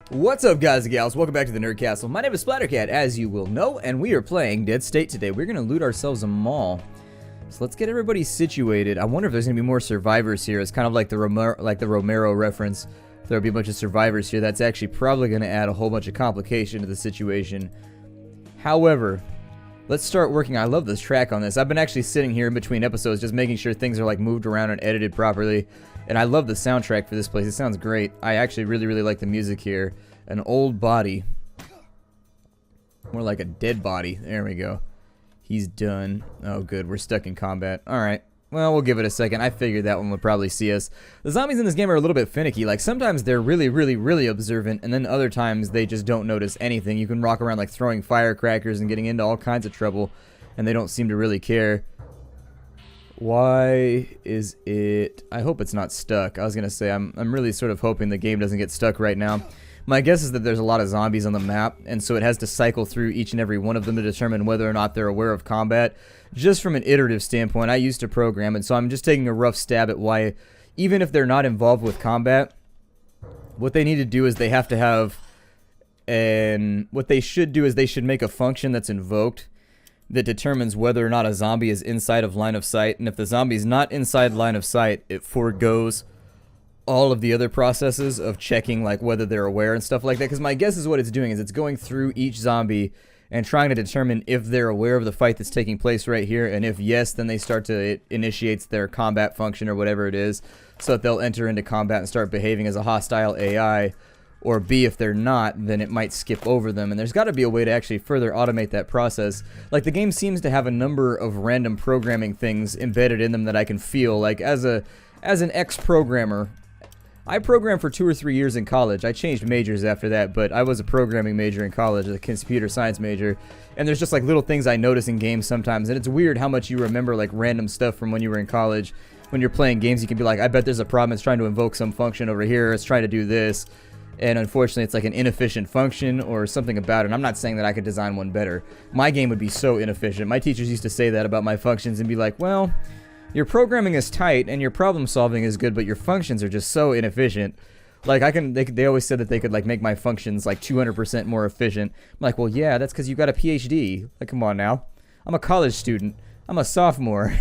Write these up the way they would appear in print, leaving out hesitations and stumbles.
What's up, guys and gals? Welcome back to the Nerd Castle. My name is Splattercat, as you will know, and we are playing Dead State today. We're going to loot ourselves a mall. So let's get everybody situated. I wonder if there's going to be more survivors here. It's kind of like the Romero reference. If there'll be a bunch of survivors here, that's actually probably going to add a whole bunch of complication to the situation. However, let's start working. I love this track on this. I've been actually sitting here in between episodes just making sure things are like moved around and edited properly. And I love the soundtrack for this place. It sounds great. I actually really like the music here. An old body. More like a dead body. There we go. He's done. Oh, good. We're stuck in combat. Alright. Well, we'll give it a second. I figured that one would probably see us. The zombies in this game are a little bit finicky. Like, sometimes they're really observant, and then other times they just don't notice anything. You can walk around, like, throwing firecrackers and getting into all kinds of trouble, and they don't seem to really care. Why is it... I hope it's not stuck. I was gonna say, I'm really sort of hoping the game doesn't get stuck right now. My guess is that there's a lot of zombies on the map, and so it has to cycle through each and every one of them to determine whether or not they're aware of combat. Just from an iterative standpoint, I used to program it, so I'm just taking a rough stab at why, even if they're not involved with combat, what they need to do is they have to have... And what they should do is they should make a function that's invoked that determines whether or not a zombie is inside of line of sight, and if the zombie's not inside line of sight, it forgoes all of the other processes of checking like whether they're aware and stuff like that. Because my guess is what it's doing is it's going through each zombie and trying to determine if they're aware of the fight that's taking place right here, and if yes, then they start to, it initiates their combat function or whatever it is, so that they'll enter into combat and start behaving as a hostile AI. Or B, if they're not, then it might skip over them. And there's got to be a way to actually further automate that process. Like, the game seems to have a number of random programming things embedded in them that I can feel. Like, as an ex-programmer, I programmed for 2 or 3 years in college. I changed majors after that, but I was a programming major in college, a computer science major. And there's just, like, little things I notice in games sometimes. And it's weird how much you remember, like, random stuff from when you were in college. When you're playing games, you can be like, I bet there's a problem. It's trying to invoke some function over here. It's trying to do this. And unfortunately, it's like an inefficient function or something about it. And I'm not saying that I could design one better. My game would be so inefficient. My teachers used to say that about my functions and be like, well, your programming is tight and your problem solving is good, but your functions are just so inefficient. Like, they always said that they could like make my functions like 200% more efficient. I'm like, well, yeah, that's because you got a PhD. Like, come on now. I'm a college student. I'm a sophomore.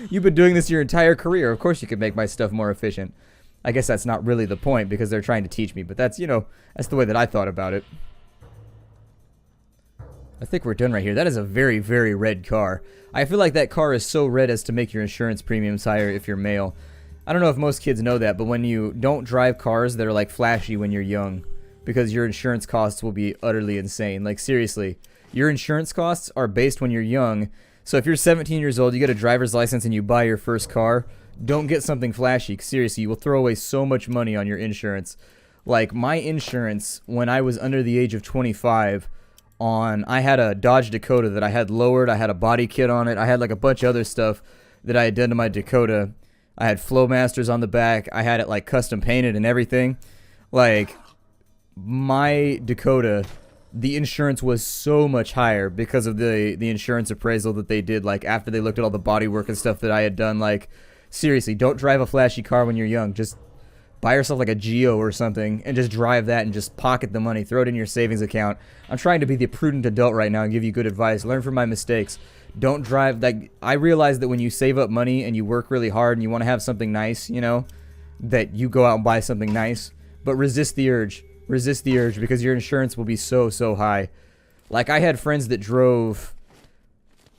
You've been doing this your entire career. Of course you could make my stuff more efficient. I guess that's not really the point because they're trying to teach me, but that's, you know, that's the way that I thought about it. I think we're done right here. That is a very red car. I feel like that car is so red as to make your insurance premiums higher if you're male. I don't know if most kids know that, but when you don't drive cars that are like flashy when you're young, because your insurance costs will be utterly insane. Like, seriously, your insurance costs are based when you're young. So if you're 17 years old, you get a driver's license and you buy your first car, don't get something flashy. Seriously, you will throw away so much money on your insurance. Like, my insurance, when I was under the age of 25, I had a Dodge Dakota that I had lowered. I had a body kit on it. I had like a bunch of other stuff that I had done to my Dakota. I had Flowmasters on the back. I had it like custom painted and everything. Like, my Dakota, the insurance was so much higher because of the insurance appraisal that they did, like, after they looked at all the bodywork and stuff that I had done. Like, seriously, don't drive a flashy car when you're young. Just buy yourself like a Geo or something and just drive that and just pocket the money. Throw it in your savings account. I'm trying to be the prudent adult right now and give you good advice. Learn from my mistakes. Don't drive. Like, I realize that when you save up money and you work really hard and you want to have something nice, you know, that you go out and buy something nice. But resist the urge. Resist the urge because your insurance will be so high. Like, I had friends that drove...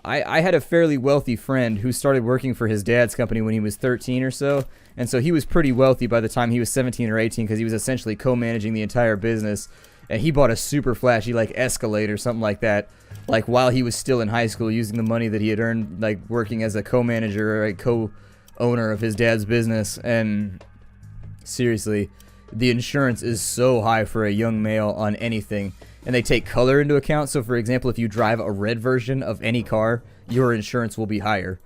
I had a fairly wealthy friend who started working for his dad's company when he was 13 or so, and so he was pretty wealthy by the time he was 17 or 18 because he was essentially co-managing the entire business, and he bought a super flashy, like, Escalade or something like that, like, while he was still in high school using the money that he had earned, like, working as a co-manager or a co-owner of his dad's business. And seriously, the insurance is so high for a young male on anything. And they take color into account. So, for example, if you drive a red version of any car, your insurance will be higher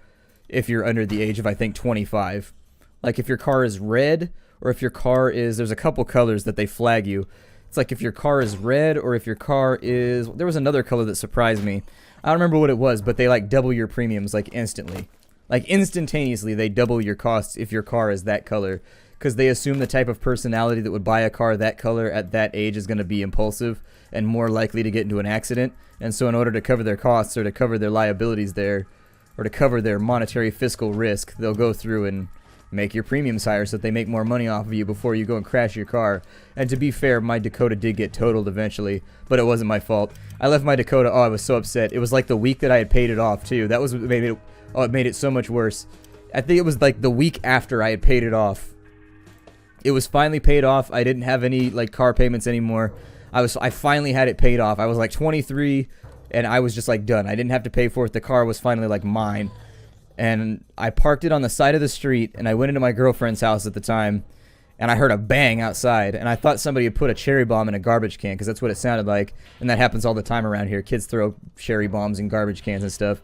if you're under the age of, I think, 25. Like, if your car is red, or if your car is... There's a couple colors that they flag you. It's like if your car is red, or if your car is... There was another color that surprised me. I don't remember what it was, but they, like, double your premiums, like, instantly. Like, instantaneously, they double your costs if your car is that color. because they assume the type of personality that would buy a car that color at that age is going to be impulsive and more likely to get into an accident. And so in order to cover their costs or to cover their liabilities there, or to cover their monetary fiscal risk, they'll go through and make your premiums higher so that they make more money off of you before you go and crash your car. And to be fair, my Dakota did get totaled eventually, but it wasn't my fault. I left my Dakota, I was so upset. It was like the week that I had paid it off too. That was what made it, it made it so much worse. I think it was like the week after I had paid it off. It was finally paid off. I didn't have any like car payments anymore. I finally had it paid off. I was like 23 and I was just like done. I didn't have to pay for it. The car was finally like mine. And I parked it on the side of the street, and I went into my girlfriend's house at the time, and I heard a bang outside, and I thought somebody had put a cherry bomb in a garbage can, because that's what it sounded like, and that happens all the time around here. Kids throw cherry bombs in garbage cans and stuff.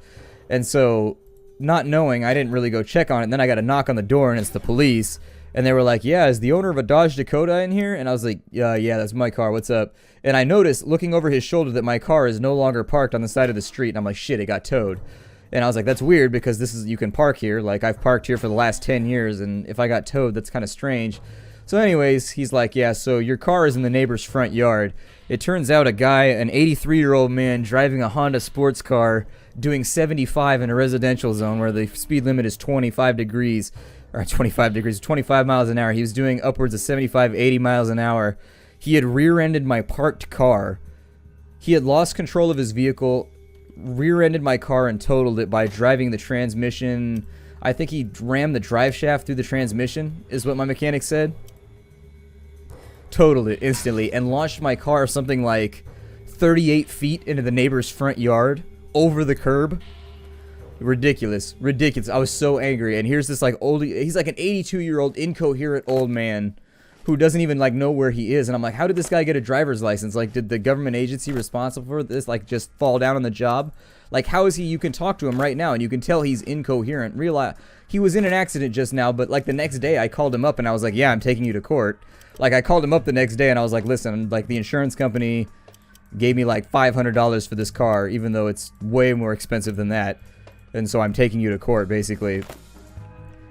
And so, not knowing, I didn't really go check on it, and then I got a knock on the door, and it's the police, and they were like, yeah, is the owner of a Dodge Dakota in here? And I was like, yeah, that's my car, what's up? And I noticed, looking over his shoulder, that my car is no longer parked on the side of the street, and I'm like, shit, it got towed. And I was like, that's weird because this is, you can park here. Like, I've parked here for the last 10 years, and if I got towed, that's kind of strange. So anyways, he's like, yeah, so your car is in the neighbor's front yard. It turns out a guy, an 83-year-old man, driving a Honda sports car, doing 75 in a residential zone where the speed limit is 25 miles an hour. He was doing upwards of 75, 80 miles an hour. He had rear-ended my parked car. He had lost control of his vehicle, rear-ended my car and totaled it by driving the transmission. I think he rammed the drive shaft through the transmission, is what my mechanic said. Totaled it instantly and launched my car something like 38 feet into the neighbor's front yard, over the curb. Ridiculous. I was so angry. And here's this like he's like an 82-year-old incoherent old man who doesn't even like know where he is. And I'm like, how did this guy get a driver's license? Like, did the government agency responsible for this like just fall down on the job? Like, how is he? You can talk to him right now and you can tell he's incoherent. Realize he was in an accident just now, but like the next day I called him up and I was like, yeah, I'm taking you to court. Like, I called him up the next day and I was like, listen, like the insurance company gave me like $500 for this car, even though it's way more expensive than that. And so I'm taking you to court, basically.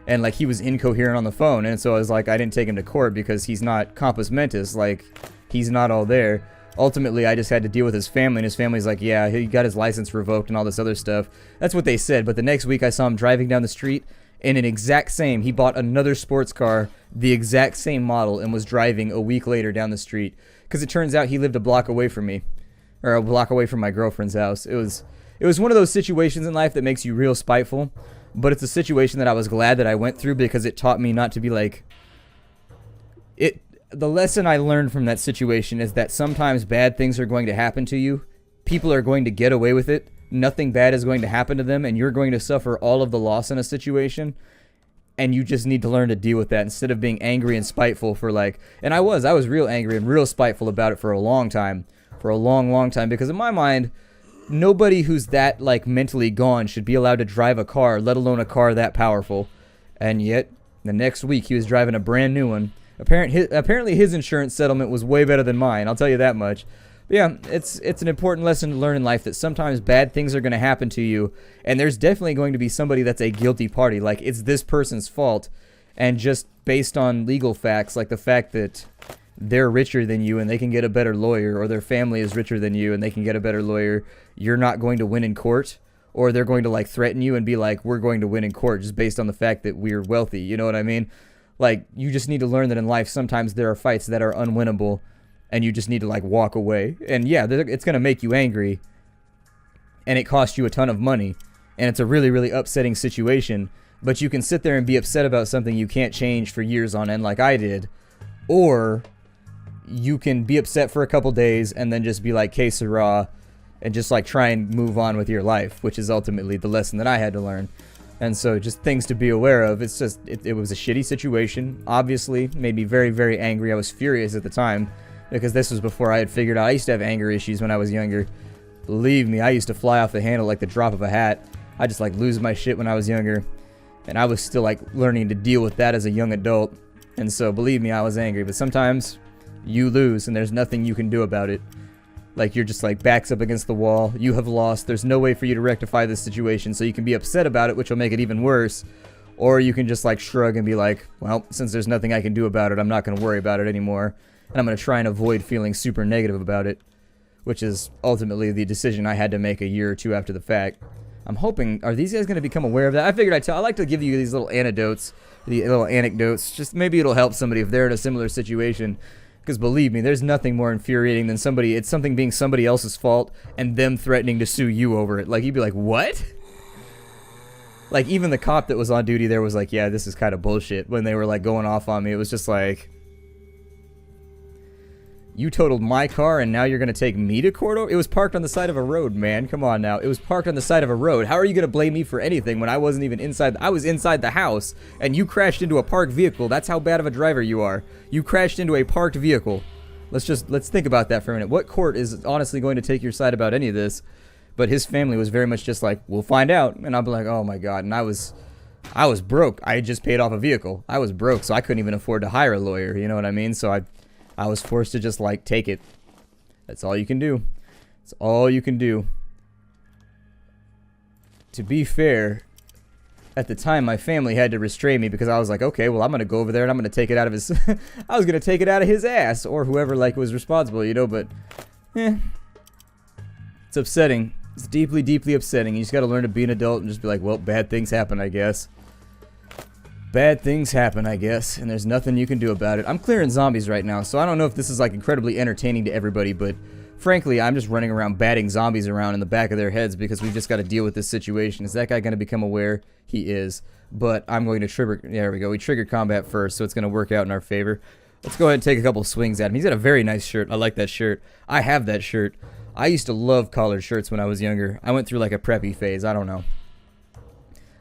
And like he was incoherent on the phone, and so I was like, I didn't take him to court because he's not compos mentis, like he's not all there. Ultimately, I just had to deal with his family, and his family's like, yeah, he got his license revoked and all this other stuff. That's what they said. But the next week I saw him driving down the street in an exact same, he bought another sports car, the exact same model, and was driving a week later down the street. Because it turns out he lived a block away from me, or a block away from my girlfriend's house. It was one of those situations in life that makes you real spiteful. But it's a situation that I was glad that I went through because it taught me not to be like... The lesson I learned from that situation is that sometimes bad things are going to happen to you. People are going to get away with it. Nothing bad is going to happen to them, and you're going to suffer all of the loss in a situation. And you just need to learn to deal with that instead of being angry and spiteful for like... And I was real angry and real spiteful about it for a long time. For a long, long time. Because in my mind... Nobody who's that, like, mentally gone should be allowed to drive a car, let alone a car that powerful. And yet, the next week, he was driving a brand new one. Apparently, his insurance settlement was way better than mine, I'll tell you that much. But yeah, it's an important lesson to learn in life that sometimes bad things are going to happen to you, and there's definitely going to be somebody that's a guilty party. Like, it's this person's fault, and just based on legal facts, like the fact that they're richer than you and they can get a better lawyer, or their family is richer than you and they can get a better lawyer, you're not going to win in court, or they're going to like threaten you and be like, we're going to win in court just based on the fact that we're wealthy. You know what I mean? Like, you just need to learn that in life sometimes there are fights that are unwinnable and you just need to like walk away. And yeah, it's going to make you angry and it costs you a ton of money and it's a really, really upsetting situation, but you can sit there and be upset about something you can't change for years on end like I did, or you can be upset for a couple days and then just be like, que sera, and just like try and move on with your life, which is ultimately the lesson that I had to learn. And so just things to be aware of. It's just, it was a shitty situation. Obviously, made me very, very angry. I was furious at the time because this was before I had figured out. I used to have anger issues when I was younger. Believe me, I used to fly off the handle like the drop of a hat. I just like lose my shit when I was younger. And I was still like learning to deal with that as a young adult. And so believe me, I was angry. But sometimes you lose and there's nothing you can do about it. Like, you're just like backs up against the wall. You have lost. There's no way for you to rectify this situation, so you can be upset about it, which will make it even worse. Or you can just like shrug and be like, well, since there's nothing I can do about it, I'm not going to worry about it anymore. And I'm going to try and avoid feeling super negative about it, which is ultimately the decision I had to make a year or two after the fact. I'm hoping, are these guys going to become aware of that? I figured I like to give you these little anecdotes, just maybe it'll help somebody if they're in a similar situation. Because believe me, there's nothing more infuriating than it's something being somebody else's fault and them threatening to sue you over it. Like, you'd be like, what? Like, even the cop that was on duty there was like, yeah, this is kind of bullshit. When they were, like, going off on me, it was just like, you totaled my car and now you're going to take me to court? It was parked on the side of a road, man. Come on now. It was parked on the side of a road. How are you going to blame me for anything when I wasn't even inside? I was inside the house and you crashed into a parked vehicle. That's how bad of a driver you are. You crashed into a parked vehicle. Let's think about that for a minute. What court is honestly going to take your side about any of this? But his family was very much just like, we'll find out. And I'll be like, oh my God. And I was broke. I had just paid off a vehicle. I was broke, so I couldn't even afford to hire a lawyer. You know what I mean? So I was forced to just like take it. That's all you can do. That's all you can do. To be fair, at the time my family had to restrain me because I was like, okay, well I'm gonna go over there and I'm gonna take it out of his I was gonna take it out of his ass or whoever like was responsible, you know, but it's upsetting. It's deeply, deeply upsetting. You just gotta learn to be an adult and just be like, well, bad things happen, I guess. Bad things happen, I guess, and there's nothing you can do about it. I'm clearing zombies right now, so I don't know if this is like incredibly entertaining to everybody, but frankly, I'm just running around batting zombies around in the back of their heads because we've just got to deal with this situation. Is that guy going to become aware? He is, but I'm going to trigger, there we go, we triggered combat first, so it's going to work out in our favor. Let's go ahead and take a couple swings at him. He's got a very nice shirt. I like that shirt. I have that shirt. I used to love collared shirts when I was younger. I went through like a preppy phase. I don't know.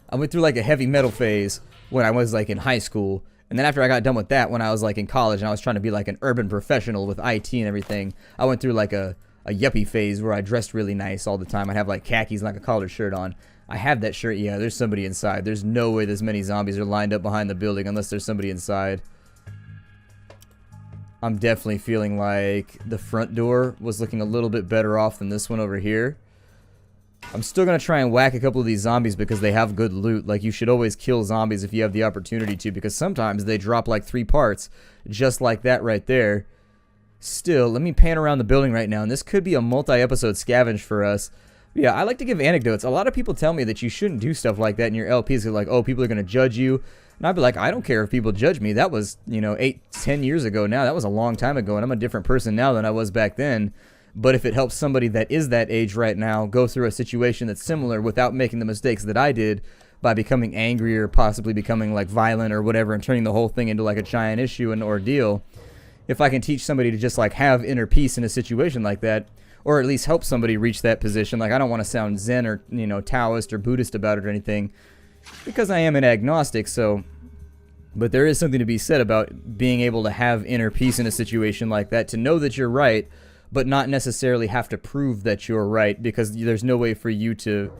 I went through like a heavy metal phase when I was like in high school. And then after I got done with that, when I was like in college and I was trying to be like an urban professional with IT and everything, I went through like a yuppie phase where I dressed really nice all the time. I'd have like khakis and like a collared shirt on. I have that shirt. Yeah, there's somebody inside. There's no way this many zombies are lined up behind the building unless there's somebody inside. I'm definitely feeling like the front door was looking a little bit better off than this one over here. I'm still going to try and whack a couple of these zombies because they have good loot. Like, you should always kill zombies if you have the opportunity to, because sometimes they drop like 3 parts, just like that right there. Still, let me pan around the building right now, and this could be a multi-episode scavenge for us. Yeah, I like to give anecdotes. A lot of people tell me that you shouldn't do stuff like that in your LPs. They're like, oh, people are going to judge you. And I'd be like, I don't care if people judge me. That was, 8-10 years ago now. That was a long time ago, and I'm a different person now than I was back then. But if it helps somebody that is that age right now go through a situation that's similar without making the mistakes that I did by becoming angry or possibly becoming like violent or whatever and turning the whole thing into like a giant issue and ordeal, if I can teach somebody to just like have inner peace in a situation like that, or at least help somebody reach that position, like I don't want to sound Zen or, Taoist or Buddhist about it or anything, because I am an agnostic, but there is something to be said about being able to have inner peace in a situation like that, to know that you're right, but not necessarily have to prove that you're right, because there's no way for you to,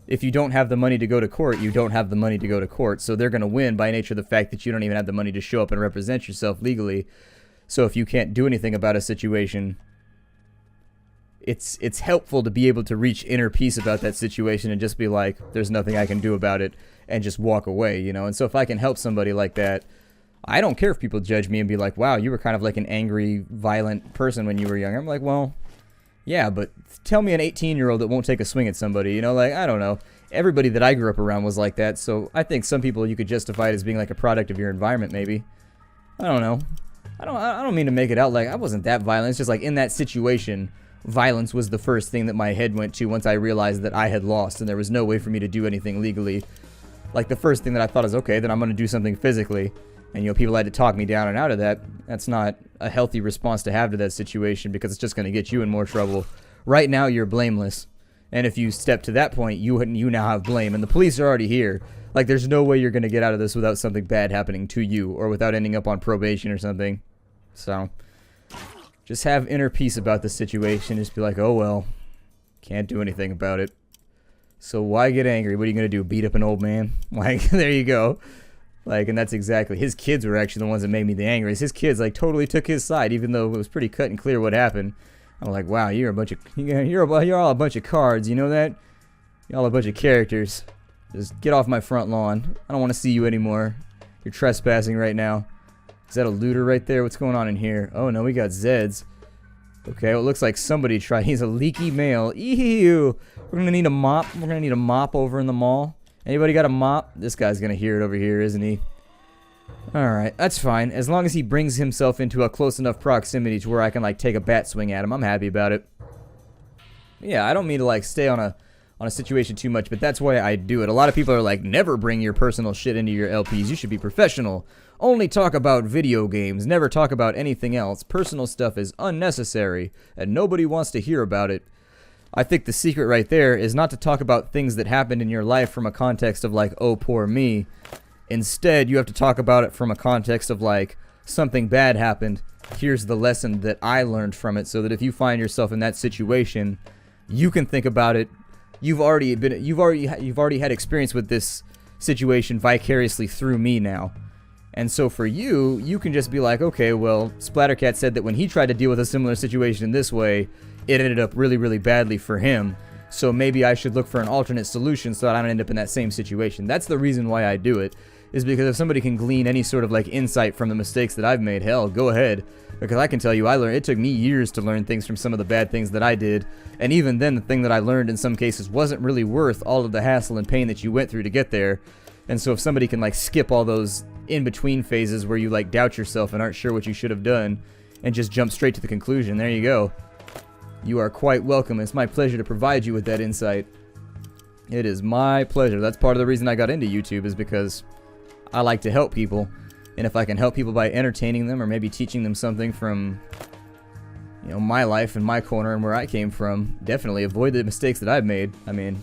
if you don't have the money to go to court, you don't have the money to go to court, so they're going to win by nature of the fact that you don't even have the money to show up and represent yourself legally. So if you can't do anything about a situation, it's helpful to be able to reach inner peace about that situation and just be like, there's nothing I can do about it, and just walk away, And so if I can help somebody like that, I don't care if people judge me and be like, wow, you were kind of like an angry, violent person when you were young. I'm like, well, yeah, but tell me an 18-year-old that won't take a swing at somebody, like, I don't know. Everybody that I grew up around was like that, so I think some people you could justify it as being like a product of your environment, maybe. I don't know. I don't mean to make it out like I wasn't that violent. It's just like in that situation, violence was the first thing that my head went to once I realized that I had lost and there was no way for me to do anything legally. Like, the first thing that I thought is, okay, then I'm going to do something physically. And, people had to talk me down and out of that. That's not a healthy response to have to that situation, because it's just going to get you in more trouble. Right now, you're blameless. And if you step to that point, you now have blame. And the police are already here. Like, there's no way you're going to get out of this without something bad happening to you, or without ending up on probation or something. So, just have inner peace about the situation. Just be like, oh, well, can't do anything about it. So why get angry? What are you going to do? Beat up an old man? Like, there you go. Like, and that's exactly, his kids were actually the ones that made me the angriest. His kids, like, totally took his side, even though it was pretty cut and clear what happened. I'm like, wow, you're all a bunch of cards, you know that? You're all a bunch of characters. Just get off my front lawn. I don't want to see you anymore. You're trespassing right now. Is that a looter right there? What's going on in here? Oh no, we got Zeds. Okay, well, it looks like somebody tried. He's a leaky male. Ew. We're gonna need a mop. We're gonna need a mop over in the mall. Anybody got a mop? This guy's gonna hear it over here, isn't he? Alright, that's fine. As long as he brings himself into a close enough proximity to where I can, like, take a bat swing at him, I'm happy about it. Yeah, I don't mean to, like, stay on a situation too much, but that's why I do it. A lot of people are like, never bring your personal shit into your LPs. You should be professional. Only talk about video games. Never talk about anything else. Personal stuff is unnecessary, and nobody wants to hear about it. I think the secret right there is not to talk about things that happened in your life from a context of like, oh, poor me. Instead, you have to talk about it from a context of like, something bad happened. Here's the lesson that I learned from it, so that if you find yourself in that situation, you can think about it. You've already had experience with this situation vicariously through me now. And so for you, you can just be like, okay, well, Splattercat said that when he tried to deal with a similar situation in this way, it ended up really, really badly for him. So maybe I should look for an alternate solution so that I don't end up in that same situation. That's the reason why I do it, is because if somebody can glean any sort of like insight from the mistakes that I've made, hell, go ahead. Because I can tell you, it took me years to learn things from some of the bad things that I did. And even then, the thing that I learned in some cases wasn't really worth all of the hassle and pain that you went through to get there. And so if somebody can like skip all those in-between phases where you like doubt yourself and aren't sure what you should have done and just jump straight to the conclusion, there you go. You are quite welcome. It's my pleasure to provide you with that insight. It is my pleasure. That's part of the reason I got into YouTube, is because I like to help people. And if I can help people by entertaining them or maybe teaching them something from, you know, my life and my corner and where I came from, definitely avoid the mistakes that I've made. I mean,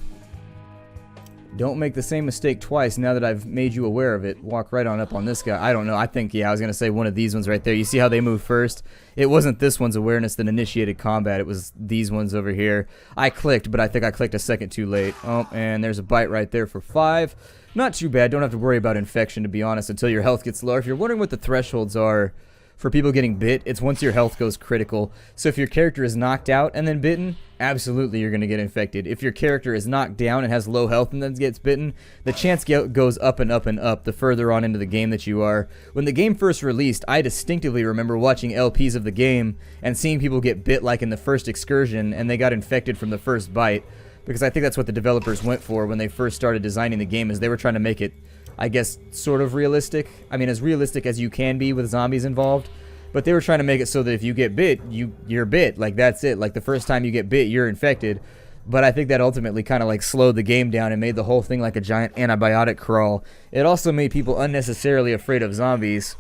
don't make the same mistake twice now that I've made you aware of it. Walk right on up on this guy. I don't know. I think, yeah, I was going to say one of these ones right there. You see how they move first? It wasn't this one's awareness that initiated combat. It was these ones over here. I clicked, but I think I clicked a second too late. Oh, and there's a bite right there for 5. Not too bad. Don't have to worry about infection, to be honest, until your health gets lower. If you're wondering what the thresholds are for people getting bit, it's once your health goes critical. So if your character is knocked out and then bitten, absolutely you're going to get infected. If your character is knocked down and has low health and then gets bitten, the chance goes up and up and up the further on into the game that you are. When the game first released, I distinctively remember watching LPs of the game and seeing people get bit like in the first excursion, and they got infected from the first bite. Because I think that's what the developers went for when they first started designing the game, is they were trying to make it, I guess, sort of realistic. I mean, as realistic as you can be with zombies involved. But they were trying to make it so that if you get bit, you're bit. Like, that's it. Like, the first time you get bit, you're infected. But I think that ultimately kind of, like, slowed the game down and made the whole thing like a giant antibiotic crawl. It also made people unnecessarily afraid of zombies.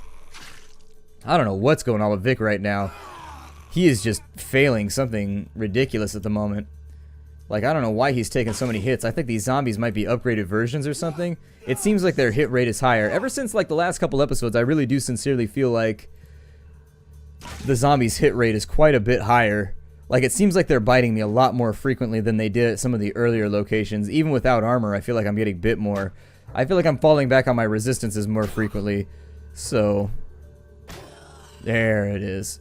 I don't know what's going on with Vic right now. He is just failing something ridiculous at the moment. Like, I don't know why he's taking so many hits. I think these zombies might be upgraded versions or something. It seems like their hit rate is higher. Ever since, like, the last couple episodes, I really do sincerely feel like the zombies' hit rate is quite a bit higher. Like, it seems like they're biting me a lot more frequently than they did at some of the earlier locations. Even without armor, I feel like I'm getting bit more. I feel like I'm falling back on my resistances more frequently. So, there it is.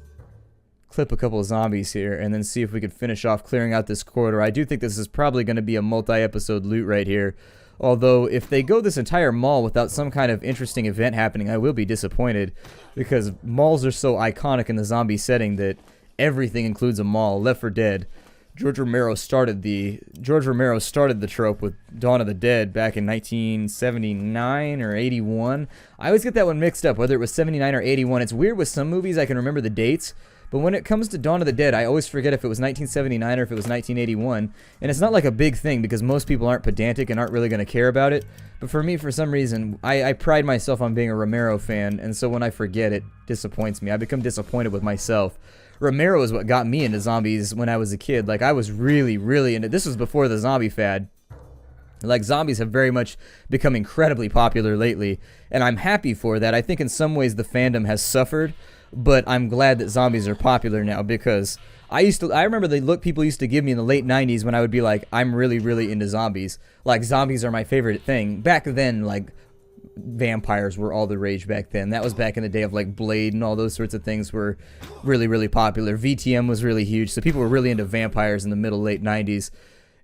Clip a couple of zombies here and then see if we could finish off clearing out this corridor. I do think this is probably going to be a multi-episode loot right here. Although, if they go this entire mall without some kind of interesting event happening, I will be disappointed. Because malls are so iconic in the zombie setting that everything includes a mall. Left 4 Dead. George Romero started the trope with Dawn of the Dead back in 1979 or 81. I always get that one mixed up, whether it was 79 or 81. It's weird with some movies I can remember the dates. But when it comes to Dawn of the Dead, I always forget if it was 1979 or if it was 1981. And it's not like a big thing because most people aren't pedantic and aren't really going to care about it. But for me, for some reason, I pride myself on being a Romero fan. And so when I forget, it disappoints me. I become disappointed with myself. Romero is what got me into zombies when I was a kid. Like, I was really, really into... This was before the zombie fad. Like, zombies have very much become incredibly popular lately. And I'm happy for that. I think in some ways the fandom has suffered. But I'm glad that zombies are popular now, because I remember the look people used to give me in the late 90s when I would be like, I'm really, really into zombies. Like, zombies are my favorite thing. Back then, like, vampires were all the rage back then. That was back in the day of, like, Blade and all those sorts of things were really, really popular. VTM was really huge, so people were really into vampires in the middle, late 90s.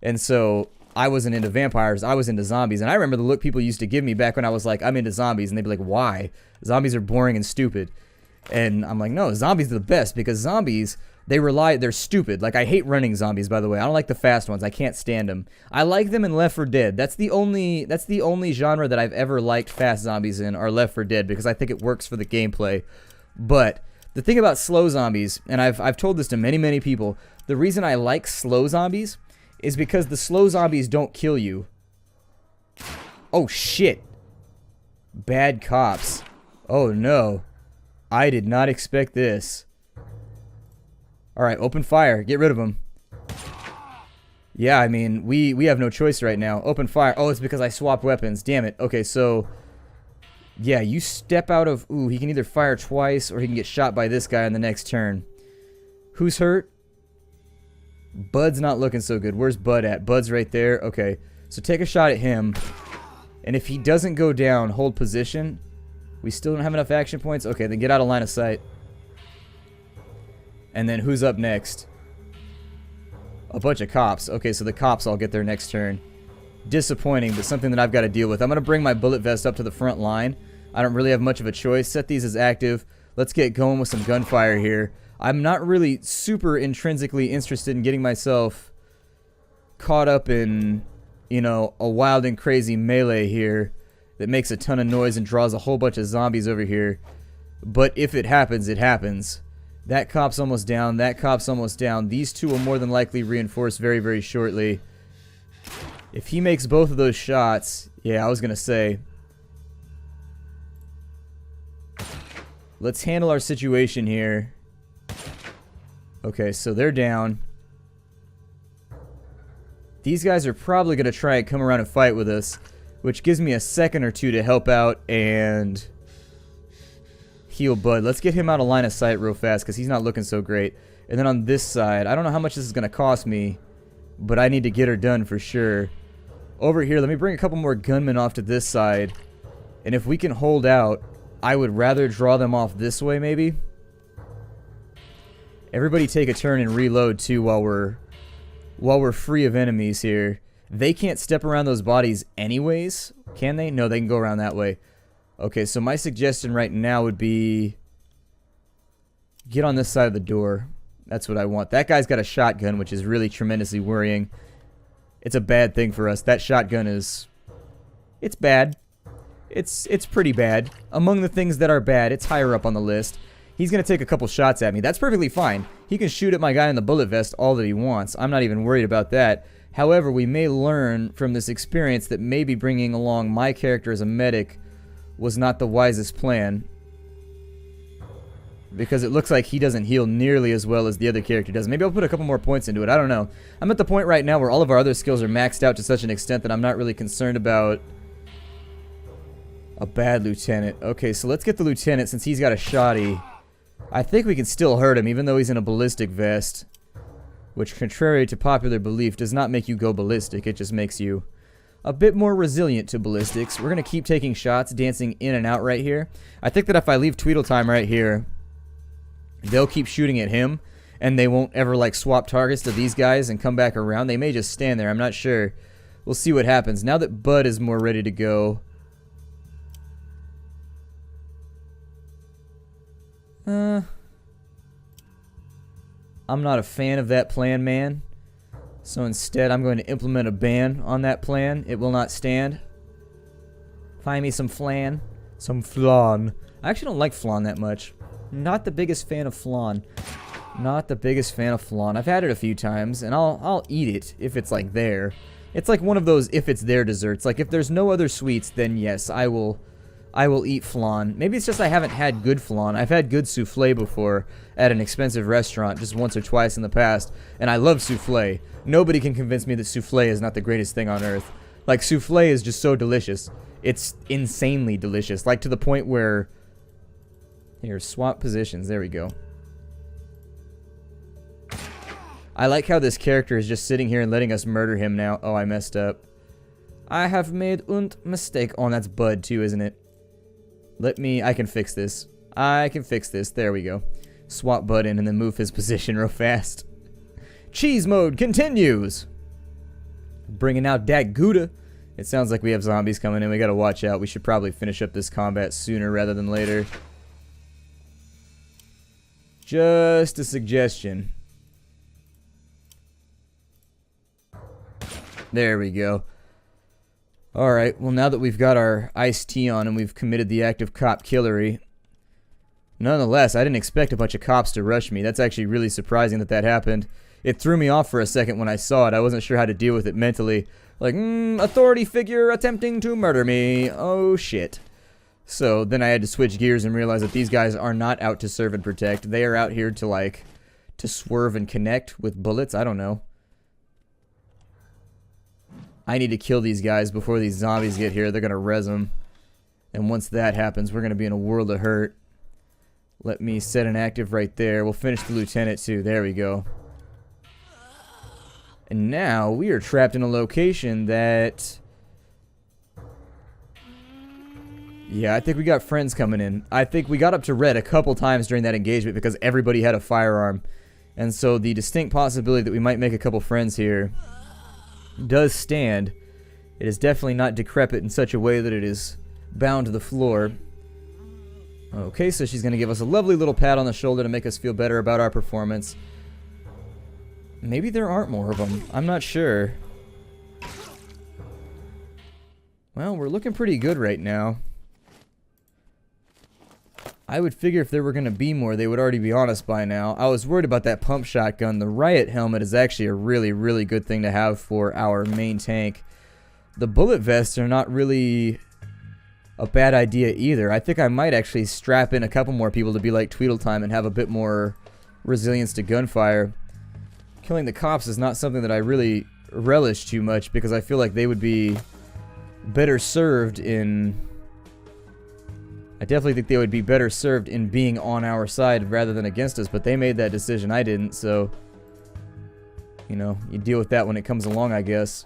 And so I wasn't into vampires, I was into zombies. And I remember the look people used to give me back when I was like, I'm into zombies. And they'd be like, why? Zombies are boring and stupid. And I'm like, no, zombies are the best, because zombies, they're stupid. Like, I hate running zombies, by the way. I don't like the fast ones. I can't stand them. I like them in Left 4 Dead. That's the only genre that I've ever liked fast zombies in, are Left 4 Dead, because I think it works for the gameplay. But the thing about slow zombies, and I've told this to many, many people, the reason I like slow zombies is because the slow zombies don't kill you. Oh, shit. Bad cops. Oh, no. I did not expect this. Alright, open fire. Get rid of them. Yeah, I mean, we have no choice right now. Open fire. Oh, it's because I swapped weapons. Damn it. Okay, so... yeah, you step out of... ooh, he can either fire twice or he can get shot by this guy on the next turn. Who's hurt? Bud's not looking so good. Where's Bud at? Bud's right there. Okay, so take a shot at him. And if he doesn't go down, hold position. We still don't have enough action points? Okay, then get out of line of sight. And then who's up next? A bunch of cops. Okay, so the cops all get their next turn. Disappointing, but something that I've got to deal with. I'm going to bring my bullet vest up to the front line. I don't really have much of a choice. Set these as active. Let's get going with some gunfire here. I'm not really super intrinsically interested in getting myself caught up in, you know, a wild and crazy melee here that makes a ton of noise and draws a whole bunch of zombies over here. But if it happens, it happens. That cop's almost down. That cop's almost down. These two will more than likely reinforce very, very shortly. If he makes both of those shots... yeah, I was going to say... let's handle our situation here. Okay, so they're down. These guys are probably going to try and come around and fight with us, which gives me a second or two to help out and heal Bud. Let's get him out of line of sight real fast, because he's not looking so great. And then on this side, I don't know how much this is going to cost me, but I need to get her done for sure. Over here, let me bring a couple more gunmen off to this side. And if we can hold out, I would rather draw them off this way, maybe. Everybody take a turn and reload, too, while we're free of enemies here. They can't step around those bodies anyways. Can they? No, they can go around that way. Okay, so my suggestion right now would be... get on this side of the door. That's what I want. That guy's got a shotgun, which is really tremendously worrying. It's a bad thing for us. That shotgun is... it's bad. It's pretty bad. Among the things that are bad, it's higher up on the list. He's going to take a couple shots at me. That's perfectly fine. He can shoot at my guy in the bullet vest all that he wants. I'm not even worried about that. However, we may learn from this experience that maybe bringing along my character as a medic was not the wisest plan. Because it looks like he doesn't heal nearly as well as the other character does. Maybe I'll put a couple more points into it. I don't know. I'm at the point right now where all of our other skills are maxed out to such an extent that I'm not really concerned about a bad lieutenant. Okay, so let's get the lieutenant since he's got a shotty. I think we can still hurt him even though he's in a ballistic vest. Which, contrary to popular belief, does not make you go ballistic. It just makes you a bit more resilient to ballistics. We're going to keep taking shots, dancing in and out right here. I think that if I leave Tweedletime right here, they'll keep shooting at him, and they won't ever, like, swap targets to these guys and come back around. They may just stand there. I'm not sure. We'll see what happens. Now that Bud is more ready to go... I'm not a fan of that plan, man. So instead, I'm going to implement a ban on that plan. It will not stand. Find me some flan. Some flan. I actually don't like flan that much. Not the biggest fan of flan. Not the biggest fan of flan. I've had it a few times, and I'll eat it if it's like there. It's like one of those if it's there desserts. Like if there's no other sweets, then yes, I will eat flan. Maybe it's just I haven't had good flan. I've had good souffle before at an expensive restaurant just once or twice in the past, and I love souffle. Nobody can convince me that souffle is not the greatest thing on earth. Like, souffle is just so delicious. It's insanely delicious. Like, to the point where... here, swap positions. There we go. I like how this character is just sitting here and letting us murder him now. Oh, I messed up. I have made und mistake. Oh, and that's Bud, too, isn't it? I can fix this. I can fix this. There we go. Swap Bud in and then move his position real fast. Cheese mode continues! Bringing out that Gouda. It sounds like we have zombies coming in. We gotta watch out. We should probably finish up this combat sooner rather than later. Just a suggestion. There we go. Alright, well now that we've got our iced tea on and we've committed the act of cop killery, nonetheless, I didn't expect a bunch of cops to rush me. That's actually really surprising that that happened. It threw me off for a second when I saw it. I wasn't sure how to deal with it mentally. Like, authority figure attempting to murder me. Oh shit. So then I had to switch gears and realize that these guys are not out to serve and protect. They are out here to, like, to swerve and connect with bullets. I don't know. I need to kill these guys before these zombies get here. They're gonna res them. And once that happens, we're gonna be in a world of hurt. Let me set an active right there. We'll finish the lieutenant too. There we go. And now we are trapped in a location that... Yeah, I think we got friends coming in. I think we got up to red a couple times during that engagement because everybody had a firearm. And so the distinct possibility that we might make a couple friends here does stand. It is definitely not decrepit in such a way that it is bound to the floor. Okay, so she's going to give us a lovely little pat on the shoulder to make us feel better about our performance. Maybe there aren't more of them. I'm not sure. Well, we're looking pretty good right now. I would figure if there were going to be more, they would already be on us by now. I was worried about that pump shotgun. The riot helmet is actually a really, really good thing to have for our main tank. The bullet vests are not really a bad idea either. I think I might actually strap in a couple more people to be like Tweedletime and have a bit more resilience to gunfire. Killing the cops is not something that I really relish too much because I feel like they would be better served in... I definitely think they would be better served in being on our side rather than against us, but they made that decision. I didn't, so... You know, you deal with that when it comes along, I guess.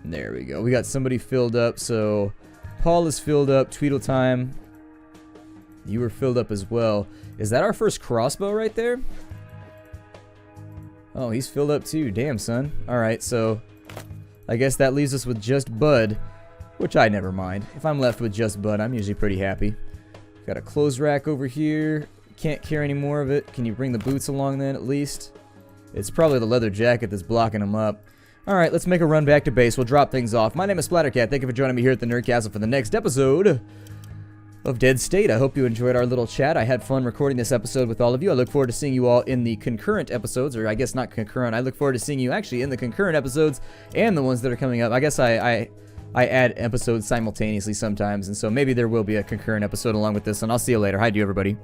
There we go. We got somebody filled up, so... Paul is filled up. Tweedletime. You were filled up as well. Is that our first crossbow right there? Oh, he's filled up too. Damn, son. Alright, so... I guess that leaves us with just Bud. Which I never mind. If I'm left with just Bud, I'm usually pretty happy. Got a clothes rack over here. Can't carry any more of it. Can you bring the boots along then at least? It's probably the leather jacket that's blocking them up. Alright, let's make a run back to base. We'll drop things off. My name is Splattercat. Thank you for joining me here at the Nerd Castle for the next episode of Dead State. I hope you enjoyed our little chat. I had fun recording this episode with all of you. I look forward to seeing you all in the concurrent episodes, or I guess not concurrent. I look forward to seeing you actually in the concurrent episodes and the ones that are coming up. I guess I add episodes simultaneously sometimes, and so maybe there will be a concurrent episode along with this one. I'll see you later. Hi to you, everybody.